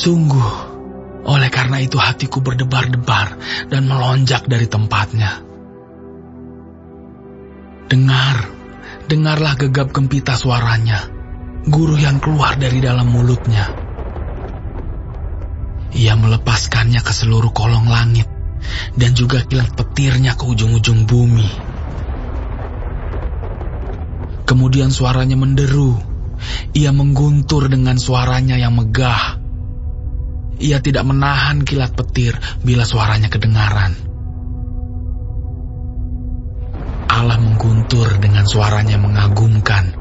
Sungguh, oleh karena itu hatiku berdebar-debar dan melonjak dari tempatnya. Dengarlah gegap gempita suaranya, guru yang keluar dari dalam mulutnya. Ia melepaskannya ke seluruh kolong langit dan juga kilat petirnya ke ujung-ujung bumi. Kemudian suaranya menderu. Ia mengguntur dengan suaranya yang megah. Ia tidak menahan kilat petir bila suaranya kedengaran. Allah mengguntur dengan suaranya yang mengagumkan.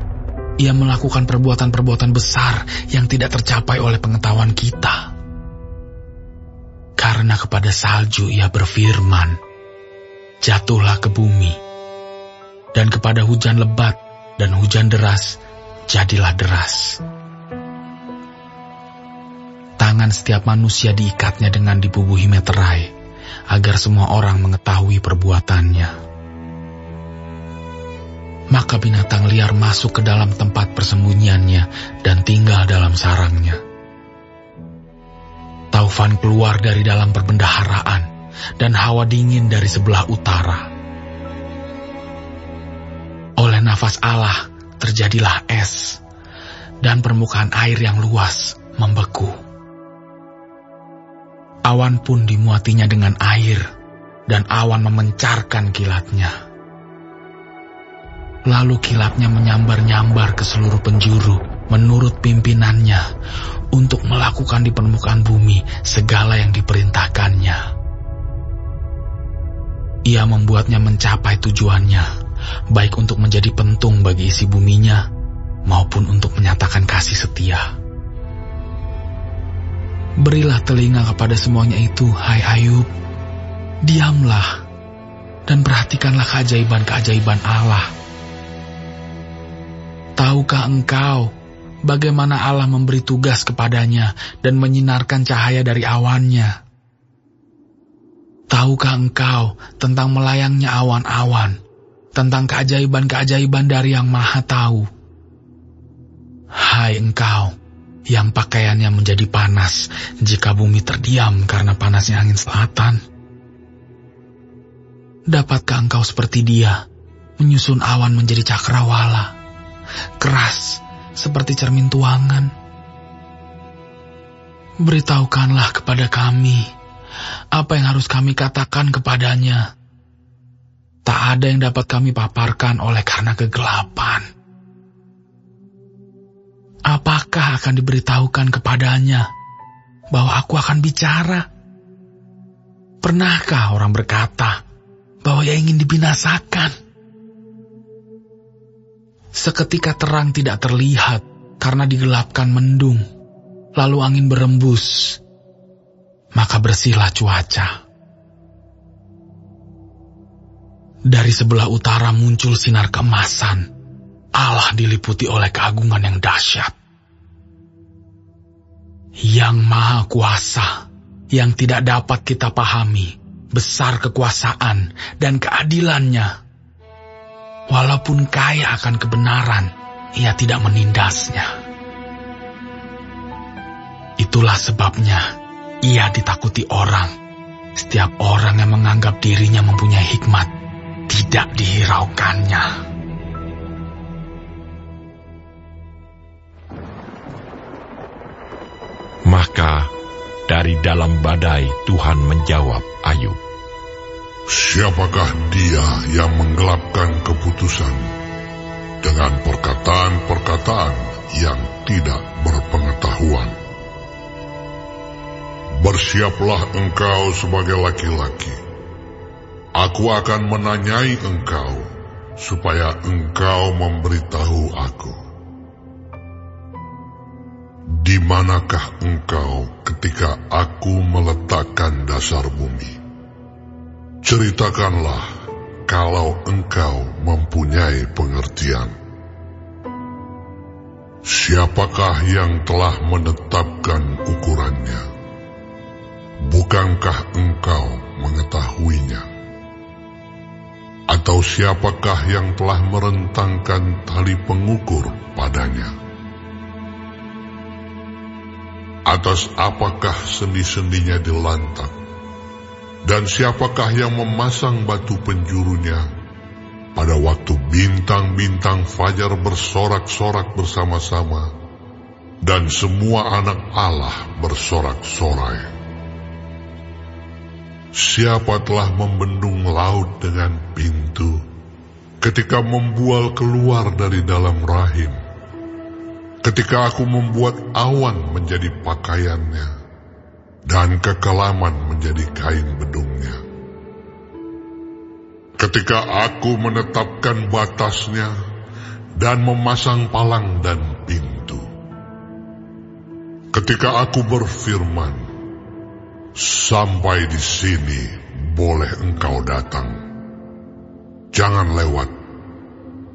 Ia melakukan perbuatan-perbuatan besar yang tidak tercapai oleh pengetahuan kita. Karena kepada salju ia berfirman, jatuhlah ke bumi. Dan kepada hujan lebat dan hujan deras, jadilah deras. Tangan setiap manusia diikatnya dengan dibubuhi meterai, agar semua orang mengetahui perbuatannya. Maka binatang liar masuk ke dalam tempat persembunyiannya dan tinggal dalam sarangnya. Taufan keluar dari dalam perbendaharaan, dan hawa dingin dari sebelah utara. Oleh nafas Allah terjadilah es, dan permukaan air yang luas membeku. Awan pun dimuatinya dengan air, dan awan memencarkan kilatnya. Lalu kilatnya menyambar-nyambar ke seluruh penjuru menurut pimpinannya untuk melakukan di permukaan bumi segala yang diperintahkannya. Ia membuatnya mencapai tujuannya, baik untuk menjadi pentung bagi isi buminya, maupun untuk menyatakan kasih setia. Berilah telinga kepada semuanya itu, hai Ayub. Diamlah, dan perhatikanlah keajaiban-keajaiban Allah. Tahukah engkau bagaimana Allah memberi tugas kepadanya dan menyinarkan cahaya dari awannya? Tahukah engkau tentang melayangnya awan-awan, tentang keajaiban-keajaiban dari Yang Maha Tahu? Hai engkau yang pakaiannya menjadi panas jika bumi terdiam karena panasnya angin selatan. Dapatkah engkau seperti dia menyusun awan menjadi cakrawala, keras seperti cermin tuangan? Beritahukanlah kepada kami apa yang harus kami katakan kepadanya. Tak ada yang dapat kami paparkan oleh karena kegelapan. Apakah akan diberitahukan kepadanya bahwa aku akan bicara? Pernahkah orang berkata bahwa ia ingin dibinasakan? Seketika terang tidak terlihat karena digelapkan mendung, lalu angin berembus, maka bersihlah cuaca. Dari sebelah utara muncul sinar keemasan. Allah diliputi oleh keagungan yang dahsyat. Yang Maha Kuasa, yang tidak dapat kita pahami, besar kekuasaan dan keadilannya. Walaupun kaya akan kebenaran, ia tidak menindasnya. Itulah sebabnya ia ditakuti orang. Setiap orang yang menganggap dirinya mempunyai hikmat tidak dihiraukannya. Maka dari dalam badai Tuhan menjawab Ayub, siapakah dia yang menggelapkan keputusan dengan perkataan-perkataan yang tidak berpengetahuan? Bersiaplah engkau sebagai laki-laki. Aku akan menanyai engkau, supaya engkau memberitahu aku. Di manakah engkau ketika aku meletakkan dasar bumi? Ceritakanlah kalau engkau mempunyai pengertian. Siapakah yang telah menetapkan ukurannya? Bukankah engkau mengetahuinya? Atau siapakah yang telah merentangkan tali pengukur padanya? Atas apakah sendi-sendinya dilantak? Dan siapakah yang memasang batu penjurunya? Pada waktu bintang-bintang fajar bersorak-sorak bersama-sama, dan semua anak Allah bersorak-sorai. Siapa telah membendung laut dengan pintu, ketika membual keluar dari dalam rahim? Ketika aku membuat awan menjadi pakaiannya, dan kekelaman menjadi kain bedungnya. Ketika aku menetapkan batasnya, dan memasang palang dan pintu. Ketika aku berfirman, sampai di sini boleh engkau datang. Jangan lewat.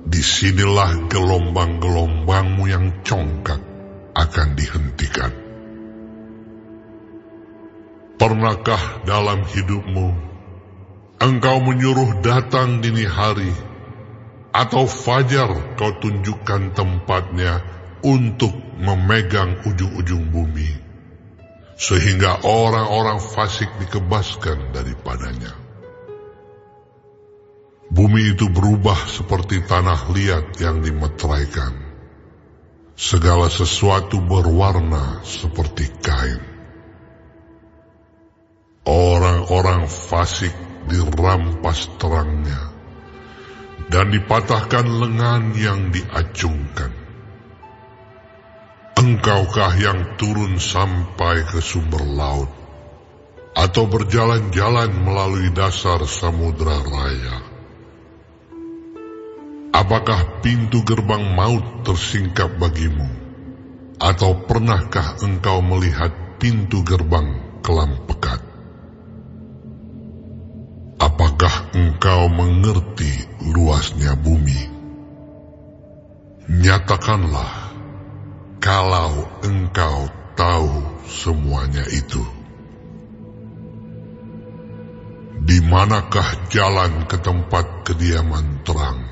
Disinilah gelombang-gelombangmu yang congkak akan dihentikan. Pernahkah dalam hidupmu engkau menyuruh datang dini hari, atau fajar kau tunjukkan tempatnya untuk memegang ujung-ujung bumi, sehingga orang-orang fasik dikebaskan daripadanya? Bumi itu berubah seperti tanah liat yang dimeteraikan. Segala sesuatu berwarna seperti kain. Orang-orang fasik dirampas terangnya, dan dipatahkan lengan yang diacungkan. Engkaukah yang turun sampai ke sumber laut, atau berjalan-jalan melalui dasar samudra raya? Apakah pintu gerbang maut tersingkap bagimu? Atau pernahkah engkau melihat pintu gerbang kelam pekat? Apakah engkau mengerti luasnya bumi? Nyatakanlah, kalau engkau tahu semuanya itu. Di manakah jalan ke tempat kediaman terang?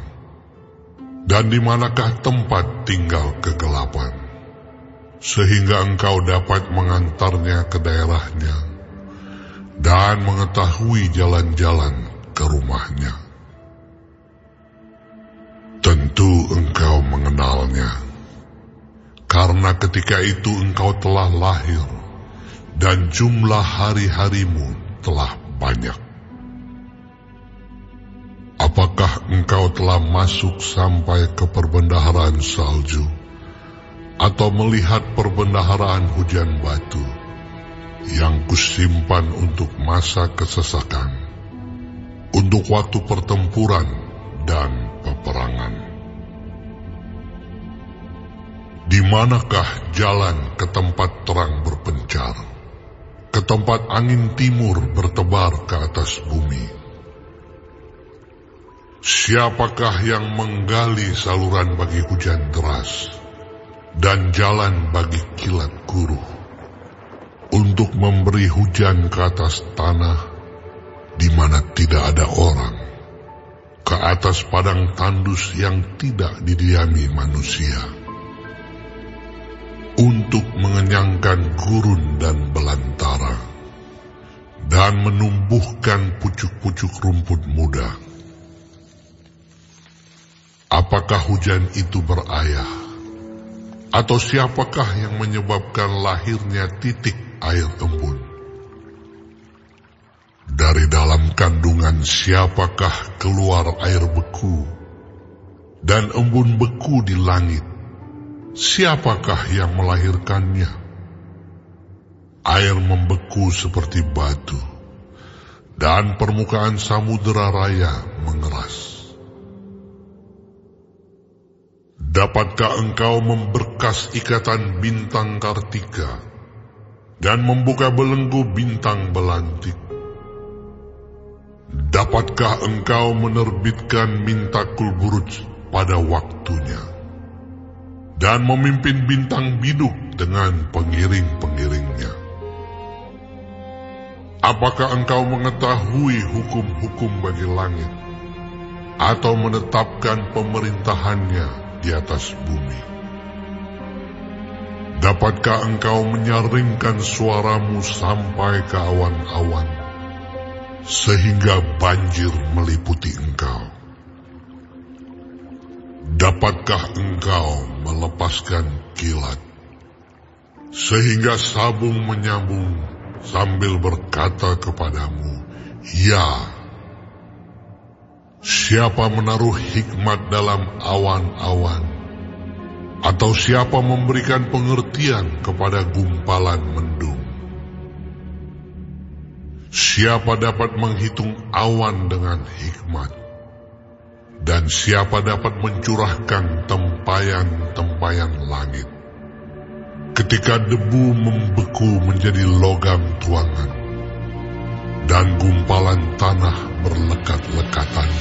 Dan di manakah tempat tinggal kegelapan, sehingga engkau dapat mengantarnya ke daerahnya, dan mengetahui jalan-jalan ke rumahnya? Tentu engkau mengenalnya, karena ketika itu engkau telah lahir, dan jumlah hari-harimu telah banyak. Apakah engkau telah masuk sampai ke perbendaharaan salju, atau melihat perbendaharaan hujan batu, yang kusimpan untuk masa kesesakan, untuk waktu pertempuran dan peperangan? Di manakah jalan ke tempat terang berpencar, ke tempat angin timur bertebar ke atas bumi? Siapakah yang menggali saluran bagi hujan deras, dan jalan bagi kilat guruh, untuk memberi hujan ke atas tanah di mana tidak ada orang, ke atas padang tandus yang tidak didiami manusia, untuk mengenyangkan gurun dan belantara, dan menumbuhkan pucuk-pucuk rumput muda? Apakah hujan itu berayah? Atau siapakah yang menyebabkan lahirnya titik air embun? Dari dalam kandungan siapakah keluar air beku, dan embun beku di langit? Siapakah yang melahirkannya? Air membeku seperti batu, dan permukaan samudera raya mengeras. Dapatkah engkau memberkas ikatan bintang Kartika, dan membuka belenggu bintang belantik? Dapatkah engkau menerbitkan mintakul buruj pada waktunya, dan memimpin bintang biduk dengan pengiring-pengiringnya? Apakah engkau mengetahui hukum-hukum bagi langit, atau menetapkan pemerintahannya di atas bumi? Dapatkah engkau menyaringkan suaramu sampai ke awan-awan, sehingga banjir meliputi engkau? Dapatkah engkau melepaskan kilat, sehingga sabung menyambung sambil berkata kepadamu, ya? Siapa menaruh hikmat dalam awan-awan? Atau siapa memberikan pengertian kepada gumpalan mendung? Siapa dapat menghitung awan dengan hikmat? Dan siapa dapat mencurahkan tempayan-tempayan langit? Ketika debu membeku menjadi logam tuangan, dan gumpalan tanah berlekat-lekatan.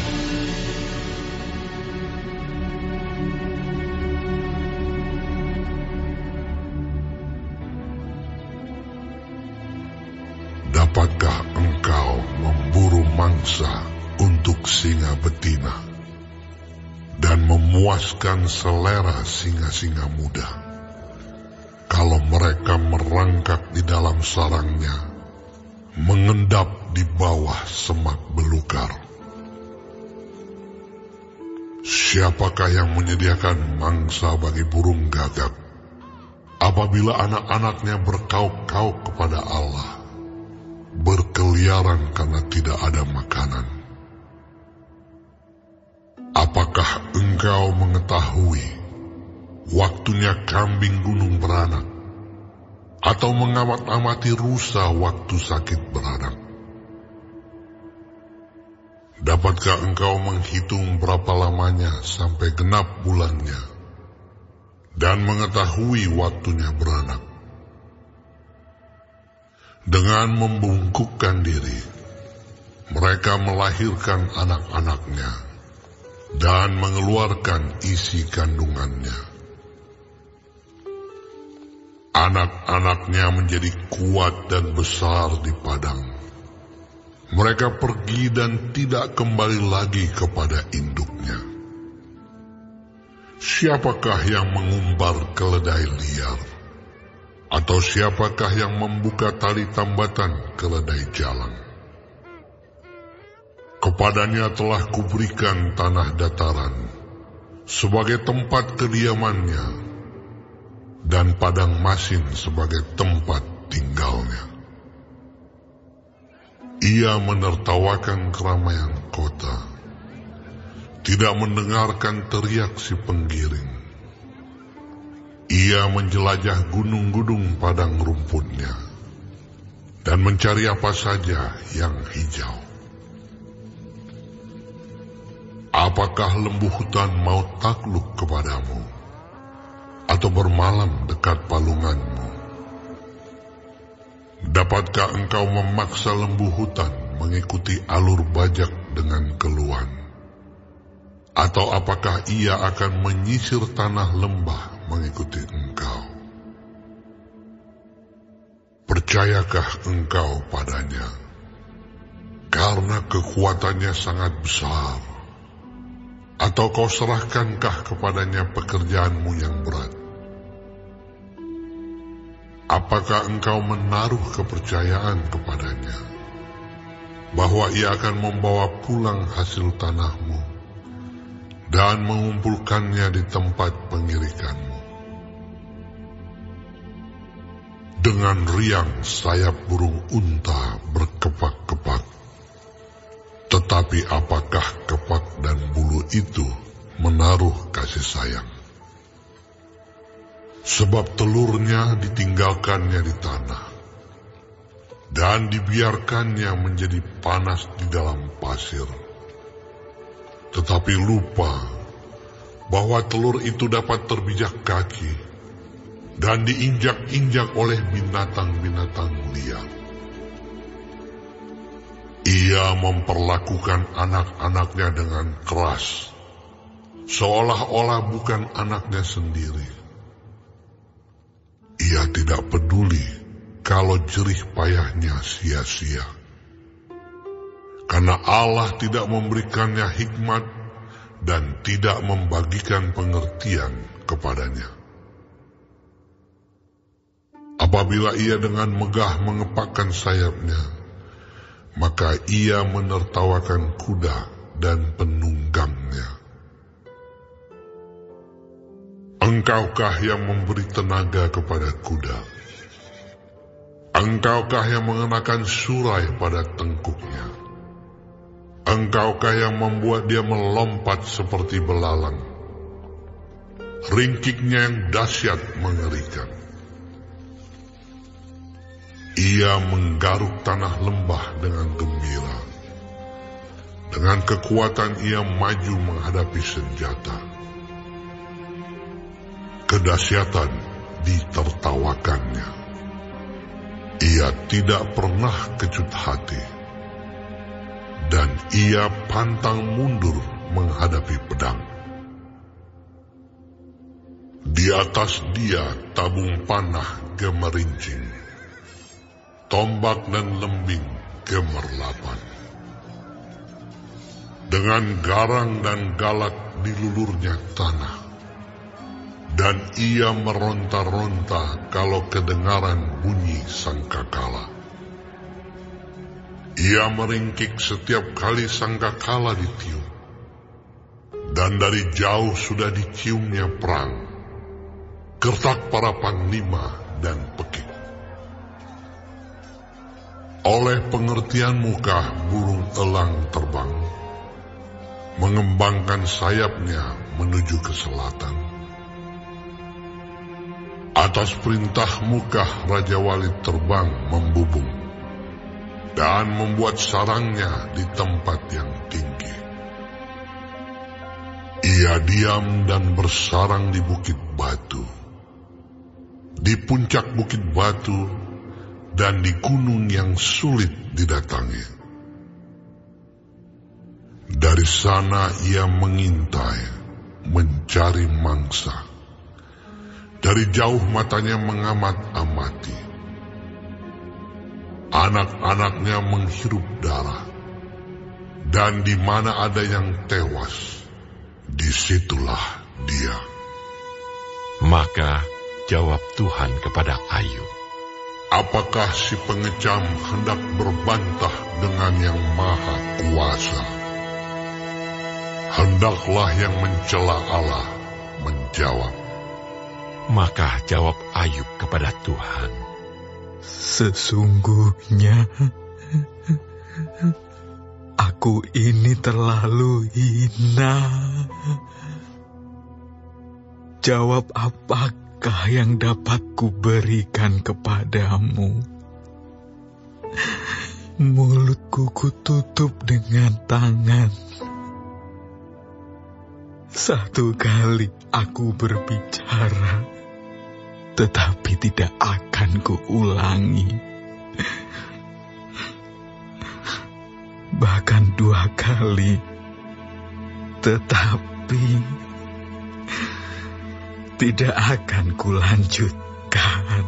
Dapatkah engkau memburu mangsa untuk singa betina dan memuaskan selera singa-singa muda, kalau mereka merangkak di dalam sarangnya, mengendap di bawah semak belukar? Siapakah yang menyediakan mangsa bagi burung gagak apabila anak-anaknya berkauk-kauk kepada Allah, berkeliaran karena tidak ada makanan? Apakah engkau mengetahui waktunya kambing gunung beranak, atau mengamat-amati rusa waktu sakit beranak? Dapatkah engkau menghitung berapa lamanya sampai genap bulannya, dan mengetahui waktunya beranak? Dengan membungkukkan diri, mereka melahirkan anak-anaknya dan mengeluarkan isi kandungannya. Anak-anaknya menjadi kuat dan besar di padang. Mereka pergi dan tidak kembali lagi kepada induknya. Siapakah yang mengumbar keledai liar? Atau siapakah yang membuka tali tambatan keledai jalang? Kepadanya telah kuberikan tanah dataran sebagai tempat kediamannya, dan padang masin sebagai tempat tinggalnya. Ia menertawakan keramaian kota, tidak mendengarkan teriak si penggiring. Ia menjelajah gunung-gunung padang rumputnya, dan mencari apa saja yang hijau. Apakah lembu hutan mau takluk kepadamu, atau bermalam dekat palunganmu? Dapatkah engkau memaksa lembu hutan mengikuti alur bajak dengan keluhan? Atau apakah ia akan menyisir tanah lembah mengikuti engkau? Percayakah engkau padanya? Karena kekuatannya sangat besar. Atau kau serahkankah kepadanya pekerjaanmu yang berat? Apakah engkau menaruh kepercayaan kepadanya, bahwa ia akan membawa pulang hasil tanahmu dan mengumpulkannya di tempat pengirikanmu? Dengan riang sayap burung unta berkepak-kepak, tetapi apakah kepak dan bulu itu menaruh kasih sayang? Sebab telurnya ditinggalkannya di tanah, dan dibiarkannya menjadi panas di dalam pasir. Tetapi lupa bahwa telur itu dapat terbijak kaki, dan diinjak-injak oleh binatang-binatang liar. Ia memperlakukan anak-anaknya dengan keras, seolah-olah bukan anaknya sendiri. Ia tidak peduli kalau jerih payahnya sia-sia, karena Allah tidak memberikannya hikmat dan tidak membagikan pengertian kepadanya. Apabila ia dengan megah mengepakkan sayapnya, maka ia menertawakan kuda dan penunggangnya. Engkaukah yang memberi tenaga kepada kuda? Engkaukah yang mengenakan surai pada tengkuknya? Engkaukah yang membuat dia melompat seperti belalang? Ringkiknya yang dahsyat mengerikan. Ia menggaruk tanah lembah dengan gembira. Dengan kekuatan ia maju menghadapi senjata. Kedahsyatan ditertawakannya. Ia tidak pernah kecut hati. Dan ia pantang mundur menghadapi pedang. Di atas dia tabung panah gemerincing, tombak dan lembing gemerlapan. Dengan garang dan galak dilulurnya tanah, dan ia meronta-ronta kalau kedengaran bunyi sangkakala. Ia meringkik setiap kali sangkakala ditiup, dan dari jauh sudah diciumnya perang, gertak para panglima dan pekik. Oleh pengertian muka burung elang terbang, mengembangkan sayapnya menuju ke selatan. Atas perintah muka Raja Walid terbang membubung, dan membuat sarangnya di tempat yang tinggi. Ia diam dan bersarang di bukit batu, di puncak bukit batu, dan di gunung yang sulit didatangi. Dari sana ia mengintai, mencari mangsa. Dari jauh matanya mengamat-amati. Anak-anaknya menghirup darah, dan di mana ada yang tewas, disitulah dia. Maka jawab Tuhan kepada Ayub, apakah si pengecam hendak berbantah dengan yang maha kuasa? Hendaklah yang mencela Allah menjawab. Maka jawab Ayub kepada Tuhan, sesungguhnya aku ini terlalu hina. Jawab apakah yang dapat kuberikan kepadamu? Mulutku kututup dengan tangan. Satu kali aku berbicara, tetapi tidak akan kuulangi. Bahkan 2 kali, tetapi tidak akan kulanjutkan.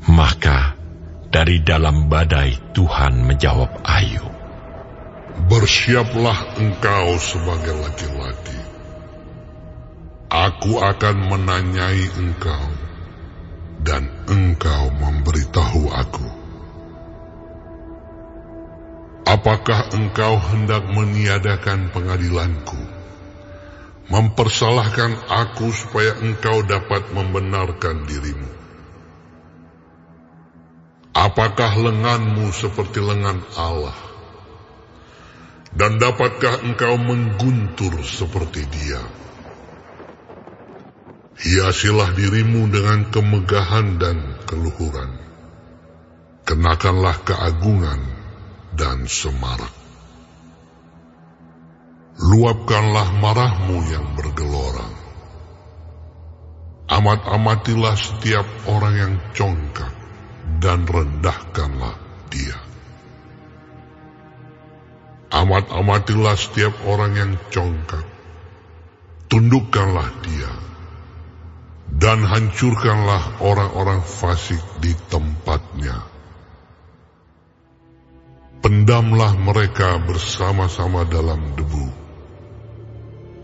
Maka dari dalam badai Tuhan menjawab Ayub, bersiaplah engkau sebagai laki-laki. Aku akan menanyai engkau, dan engkau memberitahu aku. Apakah engkau hendak meniadakan pengadilanku, mempersalahkan aku supaya engkau dapat membenarkan dirimu? Apakah lenganmu seperti lengan Allah? Dan dapatkah engkau mengguntur seperti dia? Hiasilah dirimu dengan kemegahan dan keluhuran. Kenakanlah keagungan dan semarak. Luapkanlah marahmu yang bergelora. Amat-amatilah setiap orang yang congkak, dan rendahkanlah dia. Amat-amatilah setiap orang yang congkak, tundukkanlah dia, dan hancurkanlah orang-orang fasik di tempatnya. Pendamlah mereka bersama-sama dalam debu,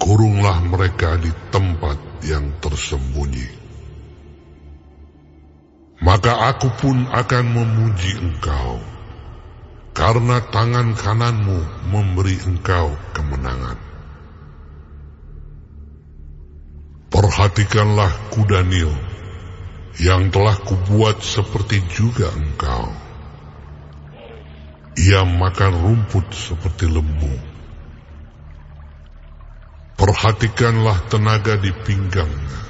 kurunglah mereka di tempat yang tersembunyi. Maka aku pun akan memuji engkau, karena tangan kananmu memberi engkau kemenangan. Perhatikanlah kuda Nil, yang telah kubuat seperti juga engkau. Ia makan rumput seperti lembu. Perhatikanlah tenaga di pinggangnya,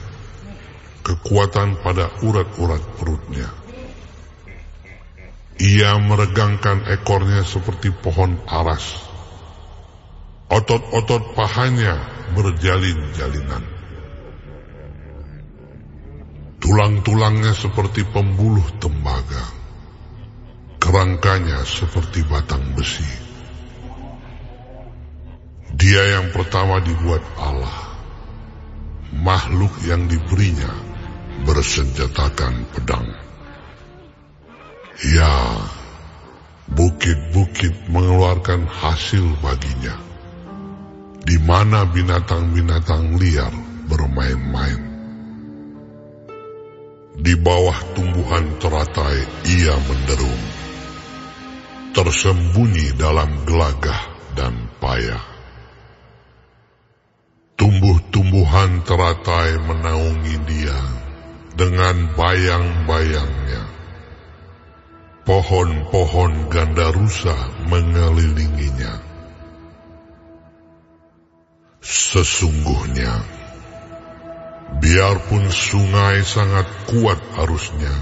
kekuatan pada urat-urat perutnya. Ia meregangkan ekornya seperti pohon aras. Otot-otot pahanya berjalin-jalinan. Tulang-tulangnya seperti pembuluh tembaga. Kerangkanya seperti batang besi. Dia yang pertama dibuat Allah, makhluk yang diberinya bersenjatakan pedang. Ya, bukit-bukit mengeluarkan hasil baginya, di mana binatang-binatang liar bermain-main. Di bawah tumbuhan teratai ia menderum, tersembunyi dalam gelagah dan payah. Tumbuh-tumbuhan teratai menaungi dia dengan bayang-bayangnya. Pohon-pohon gandarusa mengelilinginya. Sesungguhnya, biarpun sungai sangat kuat arusnya,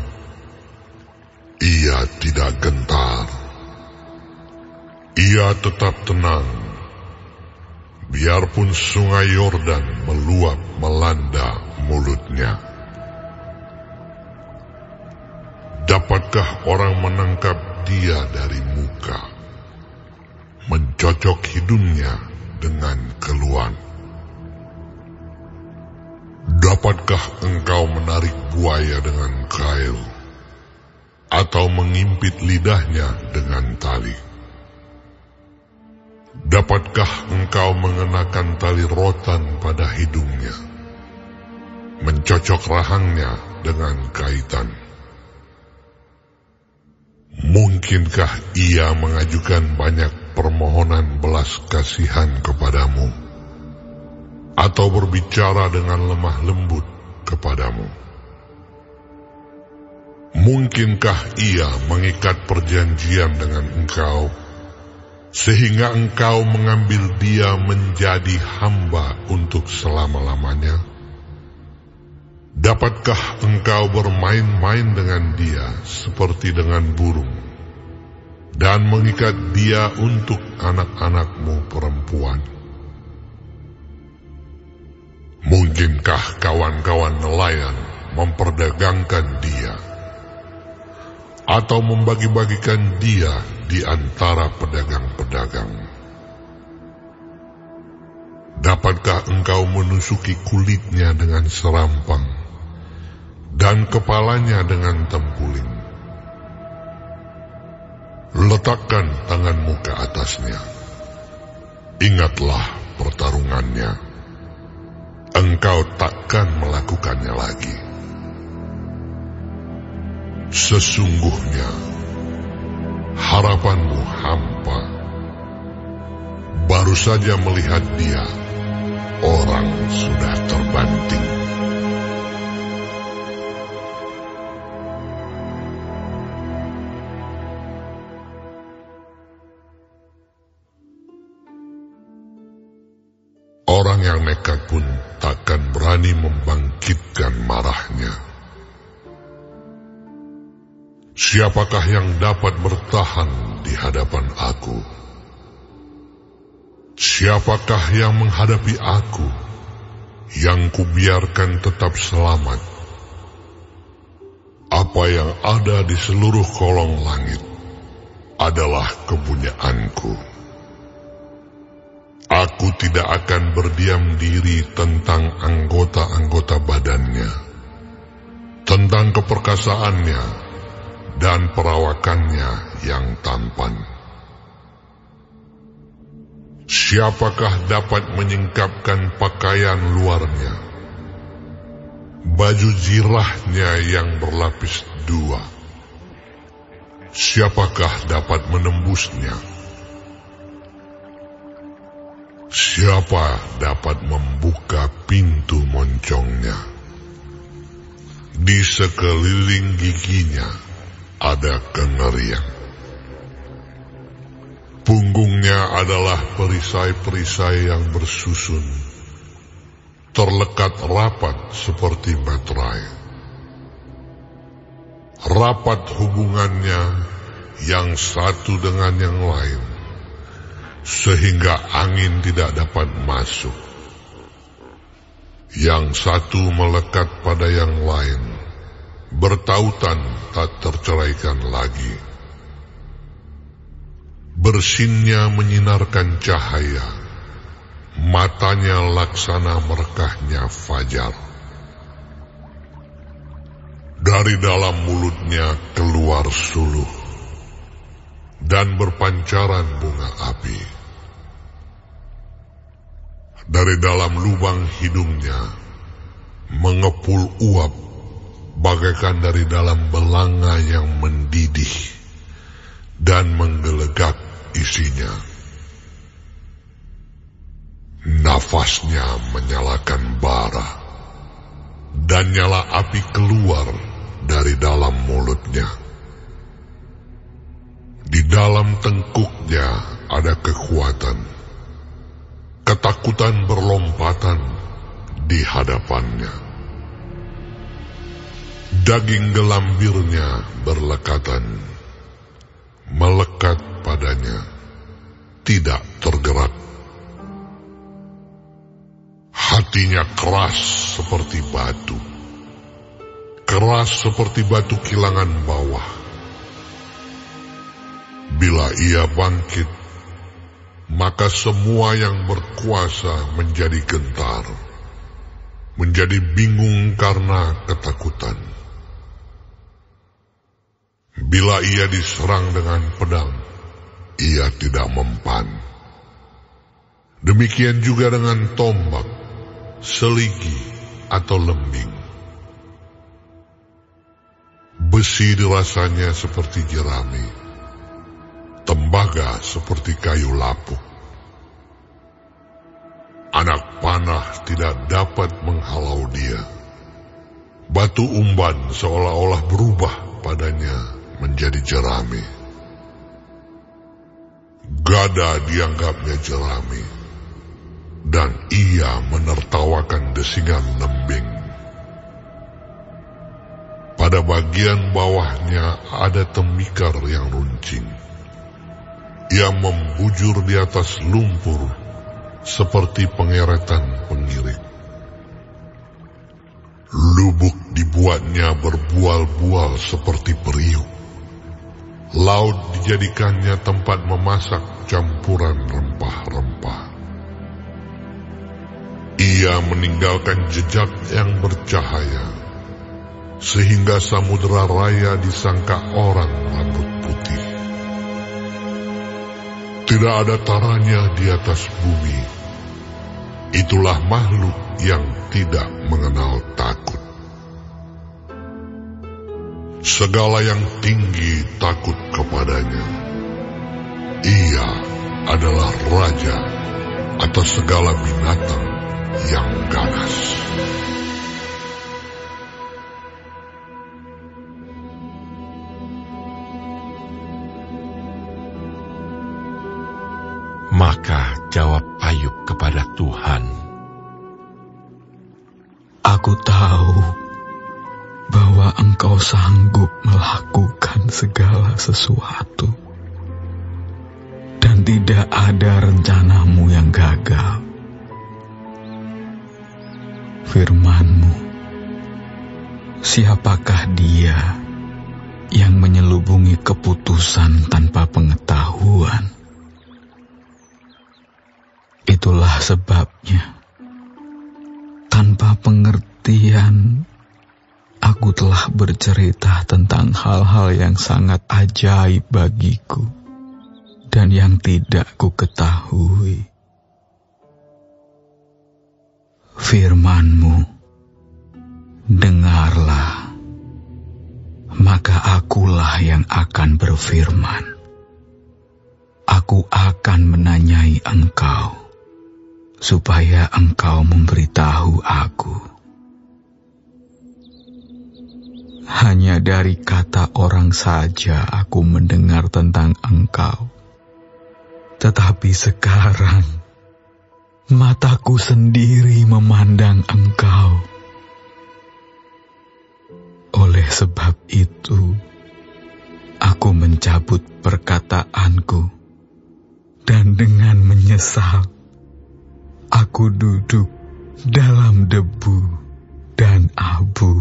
ia tidak gentar. Ia tetap tenang. Biarpun sungai Yordan meluap melanda mulutnya. Dapatkah orang menangkap dia dari muka, mencocok hidungnya dengan keluhan? Dapatkah engkau menarik buaya dengan kail, atau mengimpit lidahnya dengan tali? Dapatkah engkau mengenakan tali rotan pada hidungnya, mencocok rahangnya dengan kaitan? Mungkinkah ia mengajukan banyak permohonan belas kasihan kepadamu, atau berbicara dengan lemah lembut kepadamu? Mungkinkah ia mengikat perjanjian dengan engkau, sehingga engkau mengambil dia menjadi hamba untuk selama-lamanya? Dapatkah engkau bermain-main dengan dia seperti dengan burung, dan mengikat dia untuk anak-anakmu perempuan? Mungkinkah kawan-kawan nelayan memperdagangkan dia, atau membagi-bagikan dia di antara pedagang-pedagang? Dapatkah engkau menusuki kulitnya dengan serampang, dan kepalanya dengan tempuling? Letakkan tanganmu ke atasnya. Ingatlah pertarungannya. Engkau takkan melakukannya lagi. Sesungguhnya harapanmu hampa. Baru saja melihat dia, orang sudah terbanting. Orang yang nekat pun takkan berani membangkitkan marahnya. Siapakah yang dapat bertahan di hadapan aku? Siapakah yang menghadapi aku, yang kubiarkan tetap selamat? Apa yang ada di seluruh kolong langit adalah kepunyaanku. Aku tidak akan berdiam diri tentang anggota-anggota badannya, tentang keperkasaannya dan perawakannya yang tampan. Siapakah dapat menyingkapkan pakaian luarnya, baju zirahnya yang berlapis dua? Siapakah dapat menembusnya? Siapa dapat membuka pintu moncongnya? Di sekeliling giginya ada kengerian. Punggungnya adalah perisai-perisai yang bersusun, terlekat rapat seperti materai. Rapat hubungannya yang satu dengan yang lain, sehingga angin tidak dapat masuk. Yang satu melekat pada yang lain, bertautan tak terceraikan lagi. Bersinnya menyinarkan cahaya, matanya laksana merkahnya fajar. Dari dalam mulutnya keluar suluh, dan berpancaran bunga api. Dari dalam lubang hidungnya mengepul uap, bagaikan dari dalam belanga yang mendidih dan menggelegak isinya. Nafasnya menyalakan bara, dan nyala api keluar dari dalam mulutnya. Di dalam tengkuknya ada kekuatan, ketakutan berlompatan di hadapannya. Daging gelambirnya berlekatan, melekat padanya, tidak tergerak. Hatinya keras seperti batu, keras seperti batu kilangan bawah. Bila ia bangkit, maka semua yang berkuasa menjadi gentar, menjadi bingung karena ketakutan. Bila ia diserang dengan pedang, ia tidak mempan. Demikian juga dengan tombak, seligi, atau lembing. Besi dirasanya seperti jerami, tembaga seperti kayu lapuk. Anak panah tidak dapat menghalau dia. Batu umban seolah-olah berubah padanya menjadi jerami. Gada dianggapnya jerami, dan ia menertawakan desingan lembing. Pada bagian bawahnya ada tembikar yang runcing. Ia membujur di atas lumpur seperti pengeretan pengirik. Lubuk dibuatnya berbual-bual seperti periuk. Laut dijadikannya tempat memasak campuran rempah-rempah. Ia meninggalkan jejak yang bercahaya, sehingga samudera raya disangka orang rambut putih. Tidak ada taranya di atas bumi. Itulah makhluk yang tidak mengenal takut. Segala yang tinggi takut kepadanya. Ia adalah raja atas segala binatang yang ganas. Maka jawab Ayub kepada Tuhan, Aku tahu bahwa Engkau sanggup melakukan segala sesuatu, dan tidak ada rencanamu yang gagal. Firman-Mu, siapakah dia yang menyelubungi keputusan tanpa pengetahuan? Itulah sebabnya, tanpa pengertian, aku telah bercerita tentang hal-hal yang sangat ajaib bagiku dan yang tidak ku ketahui. firman-Mu, dengarlah, maka akulah yang akan berfirman. Aku akan menanyai Engkau, supaya Engkau memberitahu aku. Hanya dari kata orang saja aku mendengar tentang Engkau. Tetapi sekarang, mataku sendiri memandang Engkau. Oleh sebab itu, aku mencabut perkataanku, dan dengan menyesal, aku duduk dalam debu dan abu.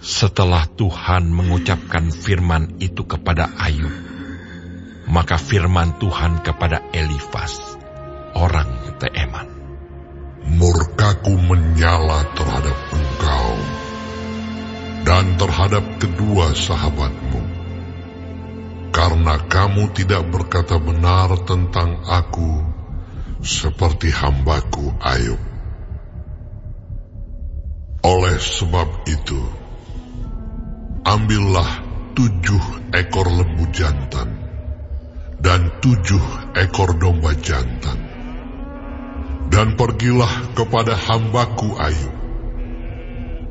Setelah Tuhan mengucapkan firman itu kepada Ayub, maka firman Tuhan kepada Elifas, orang Teeman. Murkaku menyala terhadap engkau dan terhadap kedua sahabatmu, karena kamu tidak berkata benar tentang aku seperti hambaku Ayub. Oleh sebab itu, ambillah 7 ekor lembu jantan dan 7 ekor domba jantan, dan pergilah kepada hambaku Ayub.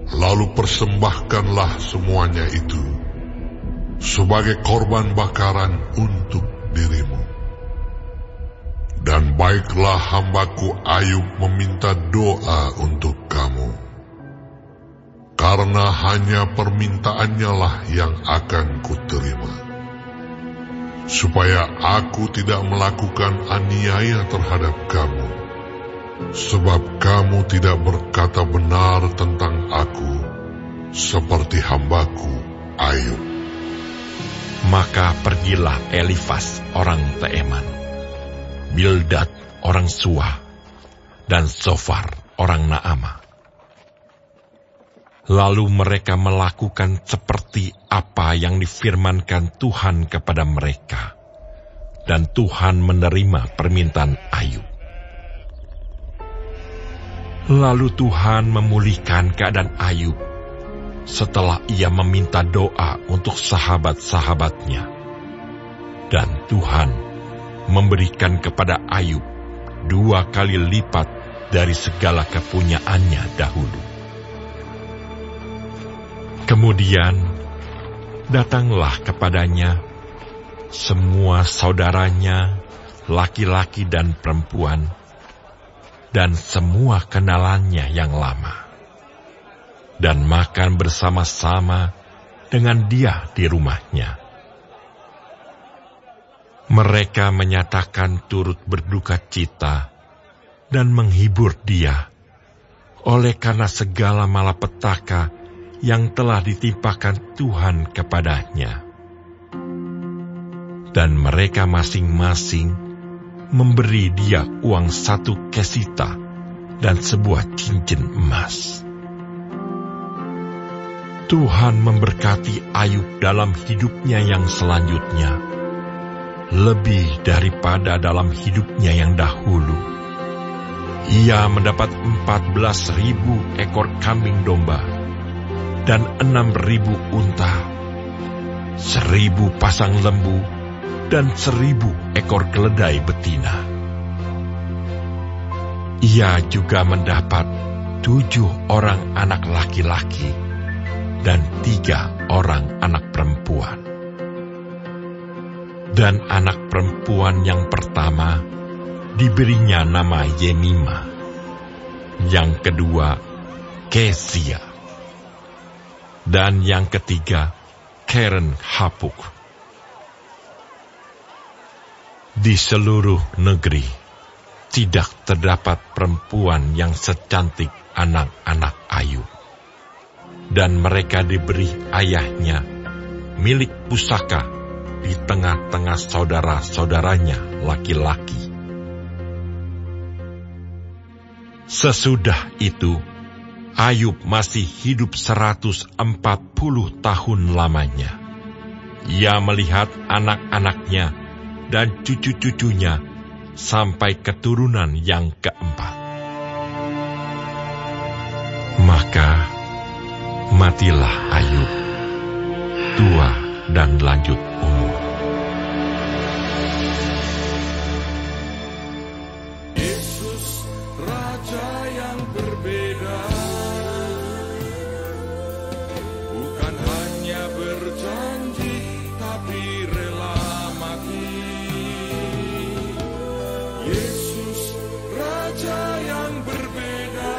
Lalu persembahkanlah semuanya itu sebagai korban bakaran untuk dirimu. Dan baiklah hambaku Ayub meminta doa untuk kamu, karena hanya permintaannya lah yang akan kuterima, supaya aku tidak melakukan aniaya terhadap kamu, sebab kamu tidak berkata benar tentang aku seperti hambaku Ayub. Maka pergilah Elifas orang Teeman, Bildad orang Suah, dan Zofar orang Naamah. Lalu mereka melakukan seperti apa yang difirmankan Tuhan kepada mereka, dan Tuhan menerima permintaan Ayub. Lalu Tuhan memulihkan keadaan Ayub setelah ia meminta doa untuk sahabat-sahabatnya. Dan Tuhan memberikan kepada Ayub 2 kali lipat dari segala kepunyaannya dahulu. Kemudian datanglah kepadanya semua saudaranya, laki-laki dan perempuan, dan semua kenalannya yang lama, dan makan bersama-sama dengan dia di rumahnya. Mereka menyatakan turut berduka cita dan menghibur dia oleh karena segala malapetaka yang telah ditimpakan Tuhan kepadanya. Dan mereka masing-masing memberi dia uang 1 kesita dan sebuah cincin emas. Tuhan memberkati Ayub dalam hidupnya yang selanjutnya, lebih daripada dalam hidupnya yang dahulu. Ia mendapat 14.000 ekor kambing domba dan 6.000 unta, 1.000 pasang lembu, dan 1.000 ekor keledai betina. Ia juga mendapat 7 orang anak laki-laki dan 3 orang anak perempuan. Dan anak perempuan yang pertama diberinya nama Yemima, yang kedua Kesia, dan yang ketiga Keren Hapuk. Di seluruh negeri tidak terdapat perempuan yang secantik anak-anak Ayub, dan mereka diberi ayahnya milik pusaka di tengah-tengah saudara-saudaranya laki-laki. Sesudah itu, Ayub masih hidup 140 tahun lamanya. Ia melihat anak-anaknya dan cucu-cucunya sampai keturunan yang keempat. Maka matilah Ayub, tua dan lanjut umur. Yesus, Raja yang berbeda, bukan hanya berjanji, tapi rela mati. Yesus, Raja yang berbeda,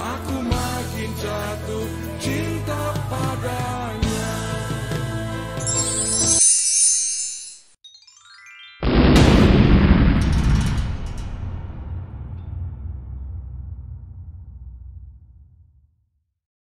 aku makin jatuh cinta pada